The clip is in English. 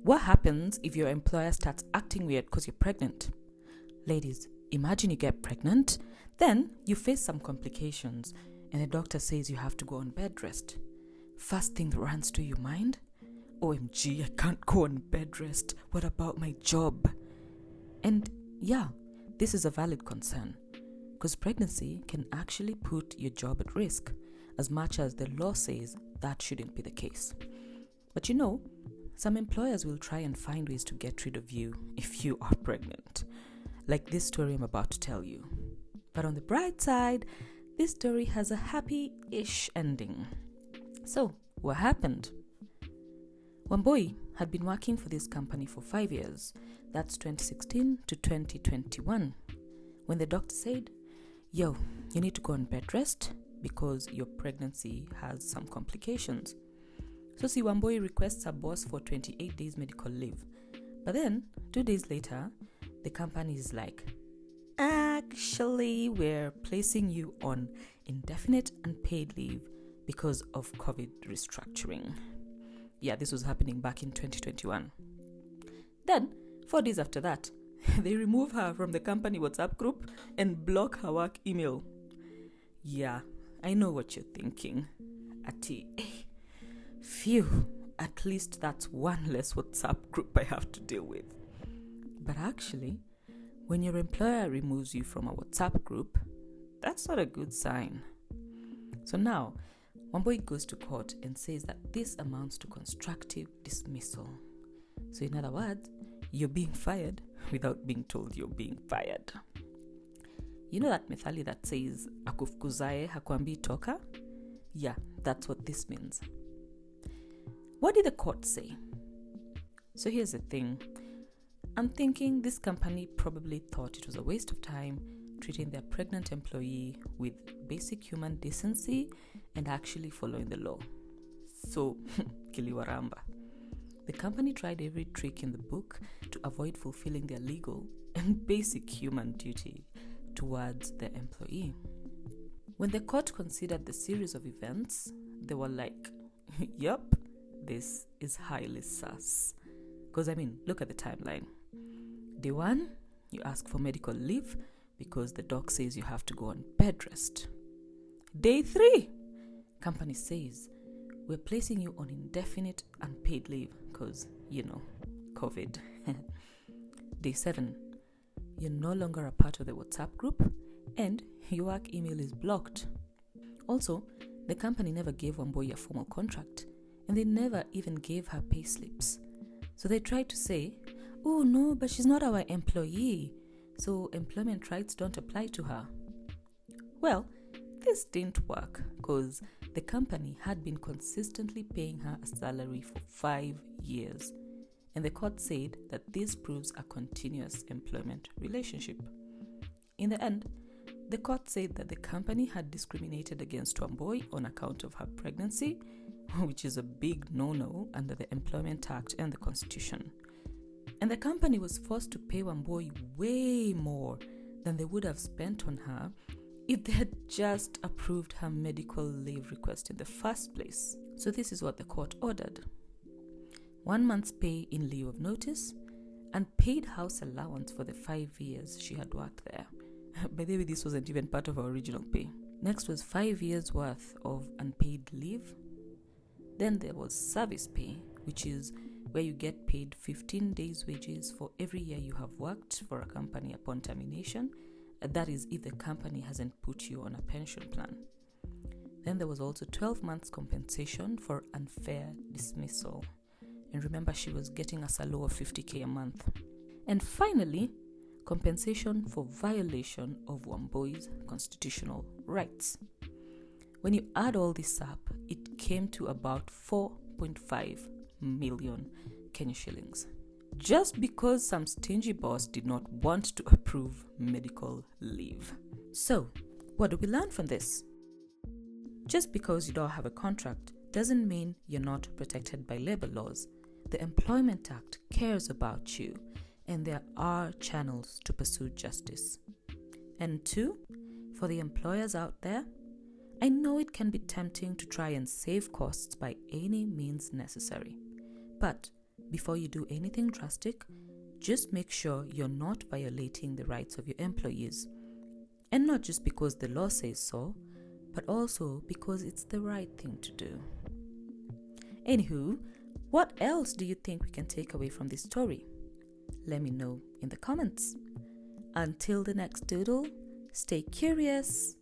What happens if your employer starts acting weird because you're pregnant? Ladies, imagine you get pregnant, then you face some complications, and the doctor says you have to go on bed rest. First thing that runs to your mind? OMG, I can't go on bed rest. What about my job? And yeah, this is a valid concern, because pregnancy can actually put your job at risk, as much as the law says that shouldn't be the case. But some employers will try and find ways to get rid of you if you are pregnant, like this story I'm about to tell you. But on the bright side, this story has a happy-ish ending. So, what happened? Wambui had been working for this company for 5 years, that's 2016 to 2021, when the doctor said, yo, you need to go on bed rest because your pregnancy has some complications. So Wambui requests her boss for 28 days medical leave. But then, 2 days later, the company is like, actually, we're placing you on indefinite unpaid leave because of COVID restructuring. Yeah, this was happening back in 2021. Then, 4 days after that, they remove her from the company WhatsApp group and block her work email. Yeah, I know what you're thinking. Ati, phew, at least that's one less WhatsApp group I have to deal with. But actually, when your employer removes you from a WhatsApp group, that's not a good sign. So now, Wambui goes to court and says that this amounts to constructive dismissal. So in other words, you're being fired without being told you're being fired. You know that methali that says, akufukuzae hakuambii toka? Yeah, that's what this means. What did the court say? So here's the thing. I'm thinking this company probably thought it was a waste of time treating their pregnant employee with basic human decency and actually following the law. So, kiliwaramba. The company tried every trick in the book to avoid fulfilling their legal and basic human duty towards their employee. When the court considered the series of events, they were like, yep, this is highly sus. Because, look at the timeline. Day 1, you ask for medical leave because the doc says you have to go on bed rest. Day 3, company says, we're placing you on indefinite unpaid leave because, COVID. Day 7, you're no longer a part of the WhatsApp group and your work email is blocked. Also, the company never gave Wambui a formal contract and they never even gave her pay slips. So they tried to say, oh no, but she's not our employee, so employment rights don't apply to her. Well, this didn't work because the company had been consistently paying her a salary for 5 years, and the court said that this proves a continuous employment relationship. In the end, the court said that the company had discriminated against Wambui on account of her pregnancy, which is a big no-no under the Employment Act and the Constitution. And the company was forced to pay Wambui way more than they would have spent on her if they had just approved her medical leave request in the first place. So this is what the court ordered. 1 month's pay in lieu of notice and paid house allowance for the 5 years she had worked there. By the way, this wasn't even part of her original pay. Next was 5 years worth of unpaid leave. Then there was service pay, which is where you get paid 15 days wages for every year you have worked for a company upon termination. That is if the company hasn't put you on a pension plan. Then there was also 12 months compensation for unfair dismissal. And remember, she was getting a salary of 50k a month. And finally, compensation for violation of Wambui's constitutional rights. When you add all this up, it came to about 4.5 million Kenya shillings. Just because some stingy boss did not want to approve medical leave. So, what do we learn from this? Just because you don't have a contract doesn't mean you're not protected by labor laws. The Employment Act cares about you, and there are channels to pursue justice. And 2, for the employers out there, I know it can be tempting to try and save costs by any means necessary. But Before you do anything drastic, just make sure you're not violating the rights of your employees. And not just because the law says so, but also because it's the right thing to do. Anywho, what else do you think we can take away from this story? Let me know in the comments. Until the next doodle, stay curious.